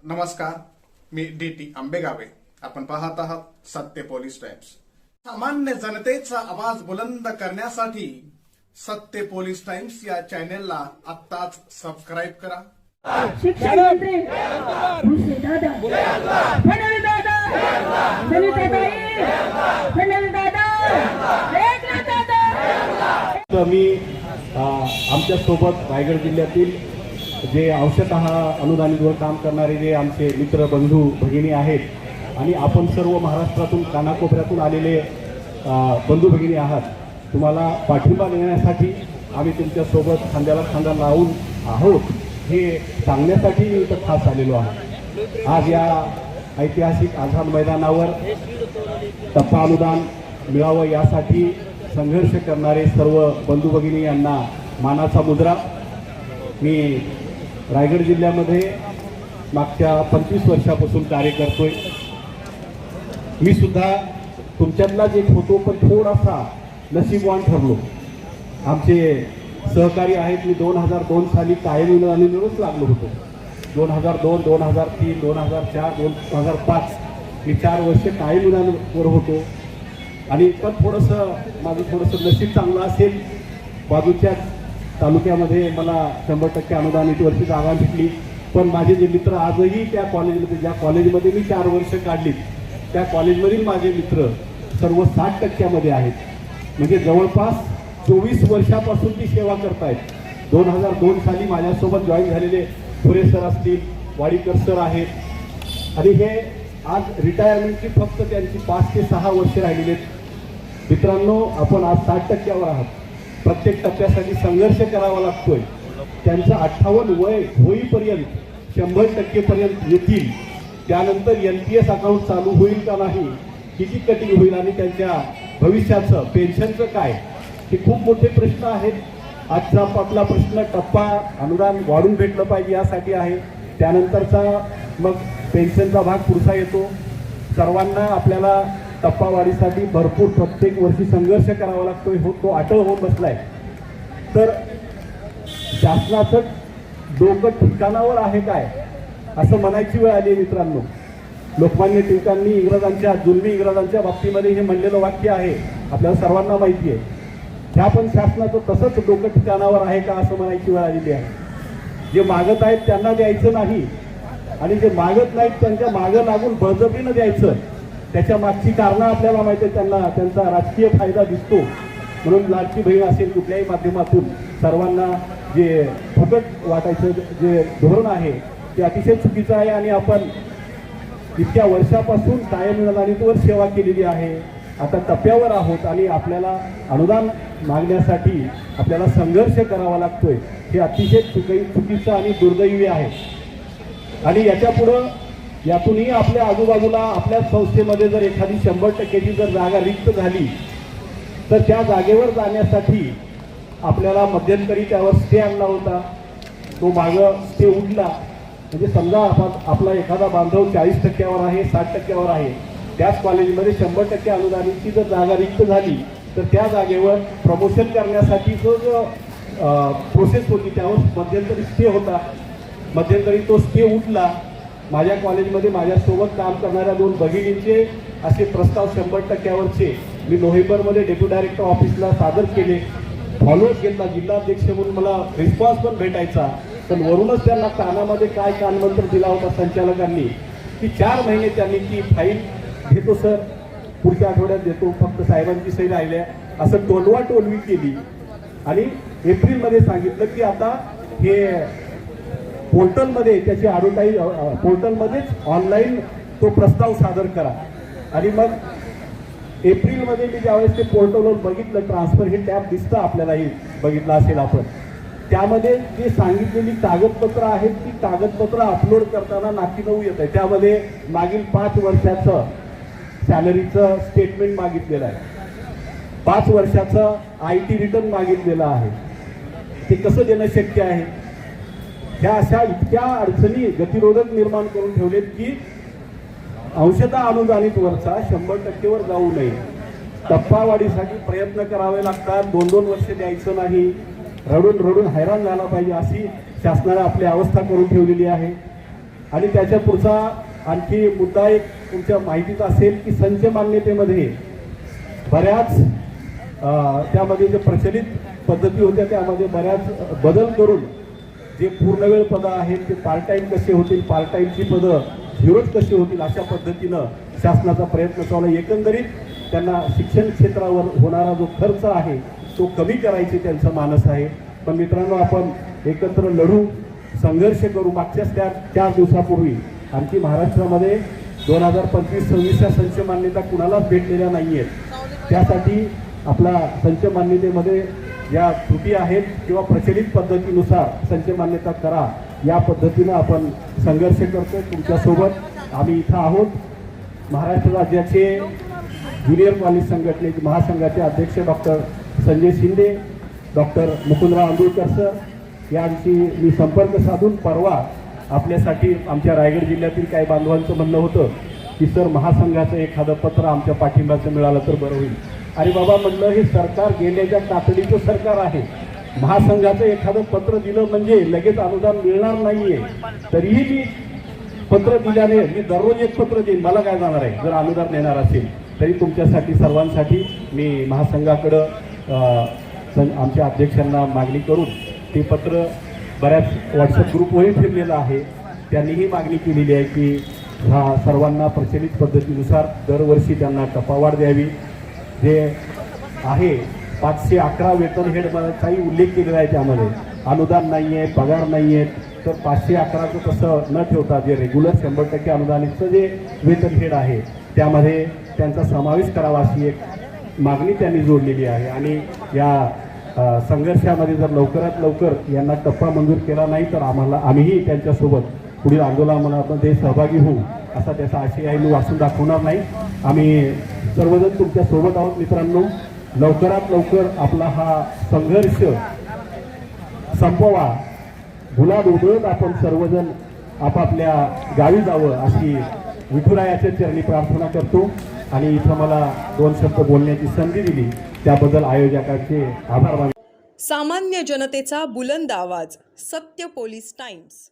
नमस्कार, मी DT आंबेगावे. आपण पाहत आहात सत्य पोलीस टाइम्स. सामान्य जनतेचा आवाज बुलंद करण्यासाठी सत्य पोलीस टाइम्स या चॅनेलला आत्ताच सबस्क्राईब करा. शिक्षण मंत्री भुसे दादा फडणवीस दादा सविताताई फडणवीस दादा एकनाथ दादा. मी आमच्या सोबत रायगड जिल्ह्यातील जे अंशतः अनुदानितवर काम करणारे जे आमचे मित्र बंधू भगिनी आहेत आणि आपण सर्व महाराष्ट्रातून कानाकोपऱ्यातून आलेले बंधू भगिनी आहात. तुम्हाला पाठिंबा देण्यासाठी आम्ही तुमच्यासोबत खांद्याला खांदा लावून आहोत हे सांगण्यासाठी इथं खास आलेलो आहोत. आज या ऐतिहासिक आझाद मैदानावर टप्पा अनुदान मिळावं यासाठी संघर्ष करणारे सर्व बंधू भगिनी यांना मानाचा मुद्रा. मी रायगड जिल्ह्यामध्ये मागच्या 25 वर्षापासून कार्य करतोय. मी सुद्धा तुमच्यातलाच एक होतो, पण थोडासा नशीबवान ठरलो. आमचे सहकारी आहेत. मी 2002 साली कायम अनुदानितच लागलो होतो. 2002, 2003, 2004, 2005 मी 4 वर्ष कायम अनुदानावर होतो. आणि पण माझं थोडंसं नशीब चांगलं असेल, बाजूच्या तालुक्यामध्ये मला 100% अनुदानितवरची जागा भेटली. पण माझे जे मित्र आजही त्या कॉलेजमध्ये, ज्या कॉलेजमध्ये मी 4 वर्ष काढलीत, त्या कॉलेजमधील माझे मित्र सर्व 60% आहेत. म्हणजे जवळपास 24 वर्षापासून ती सेवा करतायत. 2002 साली माझ्यासोबत जॉईन झालेले फुरे सर असतील, वाडीकर सर आहेत आणि हे आज रिटायरमेंटची फक्त त्यांची 5 ते 6 वर्ष राहिलेली आहेत. मित्रांनो, आपण आज 60%वर आहात. प्रत्येक टप्प्यासाठी संघर्ष करावा लागतोय. त्यांचं 58 वय होईपर्यंत 100% येतील. त्यानंतर NPS अकाउंट चालू होईल का नाही, किती कटिंग होईल आणि त्यांच्या भविष्याचं पेन्शनचं काय, हे खूप मोठे प्रश्न आहेत. आजचा आपला प्रश्न टप्पा अनुदान वाढून भेटलं पाहिजे यासाठी आहे. त्यानंतरचा मग पेन्शनचा भाग पुढचा येतो. सर्वांना आपल्याला टप्पावाढीसाठी भरपूर प्रत्येक वर्षी संघर्ष करावा लागतोय. तो अटळ होऊन बसलाय. तर शासनाचं डोकं ठिकाणावर आहे काय असं म्हणायची वेळ आली मित्रांनो. लोकमान्य टिळकांनी जुलमी इंग्रजांच्या बाबतीमध्ये हे म्हणलेलं वाक्य आहे, आपल्याला सर्वांना माहिती आहे. ह्या पण शासनाचं तसंच डोकं ठिकाणावर आहे का असं म्हणायची वेळ आलेली आहे. जे मागत आहेत त्यांना द्यायचं नाही आणि जे मागत नाहीत त्यांच्या मागं लागून बळजबरीनं द्यायचं. त्याच्या मागची कारणं आपल्याला माहिती आहे. त्यांचा राजकीय फायदा दिसतो. म्हणून लाडकी बहीण असेल, कुठल्याही माध्यमातून सर्वांना जे फुकट वाटायचं जे धोरण आहे ते अतिशय चुकीचं आहे. आणि आपण इतक्या वर्षापासून कायम अनुदानितवर सेवा केलेली आहे. आता टप्प्यावर आहोत आणि आपल्याला अनुदान मागण्यासाठी आपल्याला संघर्ष करावा लागतोय. हे अतिशय चुकीचं आणि दुर्दैवी आहे. आणि यातूनही आपल्या आजूबाजूला आपल्या संस्थेमध्ये जर एखादी 100%ची जर जागा रिक्त झाली तर त्या जागेवर जाण्यासाठी आपल्याला मध्यंतरी त्यावर स्टे आणला होता. तो मागं स्टे उठला. म्हणजे समजा आपला एखादा बांधव 40%वर आहे, 60%वर आहे, त्याच कॉलेजमध्ये 100% अनुदानितची जर जागा रिक्त झाली तर त्या जागेवर प्रमोशन करण्यासाठी जो प्रोसेस होती त्यावर मध्यंतरी स्टे होता. मध्यंतरी तो स्टे उठला. माझ्या कॉलेजमध्ये माझ्यासोबत काम करणाऱ्या 2 भगिनींचे असे प्रस्ताव 100%वरचे मी नोव्हेंबरमध्ये डेप्युटी डायरेक्टर ऑफिसला सादर केले. फॉलोअप घेतला. जिल्हाध्यक्ष म्हणून मला रिस्पॉन्स पण भेटायचा. पण वरूनच त्यांना कानामध्ये काय कानमंत्र दिला होता संचालकांनी की 4 महिने त्यांनी ती फाईल घेतो सर, पुढच्या आठवड्यात देतो, फक्त साहेबांची सही राहिल्या, असं टोलवाटोलवी केली. आणि एप्रिलमध्ये सांगितलं की आता हे पोर्टलमध्ये त्याची ॲडव्हर्टाईज पोर्टलमध्येच ऑनलाईन तो प्रस्ताव सादर करा. आणि मग एप्रिलमध्ये मी ज्यावेळेस ते पोर्टलवर बघितलं, ट्रान्सफर हे टॅब दिसतं आपल्यालाही, बघितलं असेल आपण, त्यामध्ये जे सांगितलेली कागदपत्र आहेत ती कागदपत्र अपलोड करताना नाकीनऊ येत आहे. त्यामध्ये मागील 5 वर्षाचं सॅलरीचं स्टेटमेंट मागितलेलं आहे, 5 वर्षाचं IT रिटर्न मागितलेलं आहे. ते कसं देणं शक्य आहे? ह्या अशा इतक्या अडचणी गतिरोधक निर्माण करून ठेवलेत की अंशतः अनुदानितवरचा 100%वर जाऊ नये. टप्पावाढीसाठी प्रयत्न करावे लागतात. 2-2 वर्ष द्यायचं नाही. रडून रडून हैराण झाला पाहिजे अशी शासनाने आपली अवस्था करून ठेवलेली आहे. आणि त्याच्या पुढचा आणखी मुद्दा एक तुमच्या माहितीचा असेल की संच मान्यतेमध्ये बऱ्याच त्यामध्ये जे प्रचलित पद्धती होत्या त्यामध्ये बऱ्याच बदल करून जे पूर्णवेळ पदं आहेत ते पार्ट टाईम कसे होतील, पार्ट टाईमची पदं झिरोच कशी होतील अशा पद्धतीनं शासनाचा प्रयत्न चालू आहे. एकंदरीत त्यांना शिक्षण क्षेत्रावर होणारा जो खर्च आहे तो कमी करायचे त्यांचं मानस आहे. पण मित्रांनो, आपण एकत्र लढू, संघर्ष करू. मागच्याच त्या 4 दिवसापूर्वी आणखी महाराष्ट्रामध्ये 2025-26च्या संच मान्यता कुणालाच भेटलेल्या नाही आहेत. त्यासाठी आपला संच मान्यतेमध्ये ज्या त्रुटी आहेत किंवा प्रचलित पद्धतीनुसार संच मान्यता करा या पद्धतीनं आपण संघर्ष करतो. तुमच्यासोबत आम्ही इथं आहोत. महाराष्ट्र राज्याचे ज्युनियर कॉलेज संघटनेचे महासंघाचे अध्यक्ष doctor Sanjay Shinde, doctor Mukundrao Andulkar sir यांची मी संपर्क साधून परवा आपल्यासाठी आमच्या रायगड जिल्ह्यातील काही बांधवांचं म्हणणं होतं की सर महासंघाचं एखादं पत्र आमच्या पाठिंब्याचं मिळालं तर बरं होईल. अरे बाबा, म्हटलं हे सरकार गेल्याच्या तातडीचं सरकार आहे. महासंघाचं एखादं पत्र दिलं म्हणजे लगेच अनुदान मिळणार नाहीये. तरीही मी पत्र दिल्याने मी दररोज एक पत्र देईन, मला काय जाणार आहे जर अनुदान देणार असेल तरी. तुमच्यासाठी सर्वांसाठी मी महासंघाकडं आमच्या अध्यक्षांना मागणी करून ते पत्र बऱ्याच व्हॉट्सअप ग्रुपवरही फिरलेलं आहे. त्यांनीही मागणी केलेली आहे की ह्या सर्वांना प्रचलित पद्धतीनुसार दरवर्षी त्यांना टप्पावाढ द्यावी. जे आहे 511 वेतन हेडचाही उल्लेख केलेला आहे. त्यामध्ये अनुदान नाही आहे, पगार नाही आहेत. तर 511चं तसं न ठेवता जे रेग्युलर 100% अनुदानितचं जे वेतन हेड आहे त्यामध्ये त्यांचा समावेश करावा अशी एक मागणी त्यांनी जोडलेली आहे. आणि या संघर्षामध्ये जर लवकरात लवकर यांना टप्पा मंजूर केला नाही तर आम्हीही त्यांच्यासोबत पुढील आंदोलनामध्ये सहभागी होऊ असा त्याचा आशय मी वाचून दाखवणार नाही. आम्ही सर्वजण तुमच्या सोबत आहोत मित्रांनो. लवकरात लवकर आपला हा संघर्ष संपवा. गुलाब उधळत आपण सर्वजण आपापल्या गावी जावं अशी विठुरायाच्या चरणी प्रार्थना करतो. आणि इथं मला 2 शब्द बोलण्याची संधी दिली त्याबद्दल आयोजकांचे आभार मानतो. सामान्य जनतेचा बुलंद आवाज, सत्य पोलीस टाइम्स.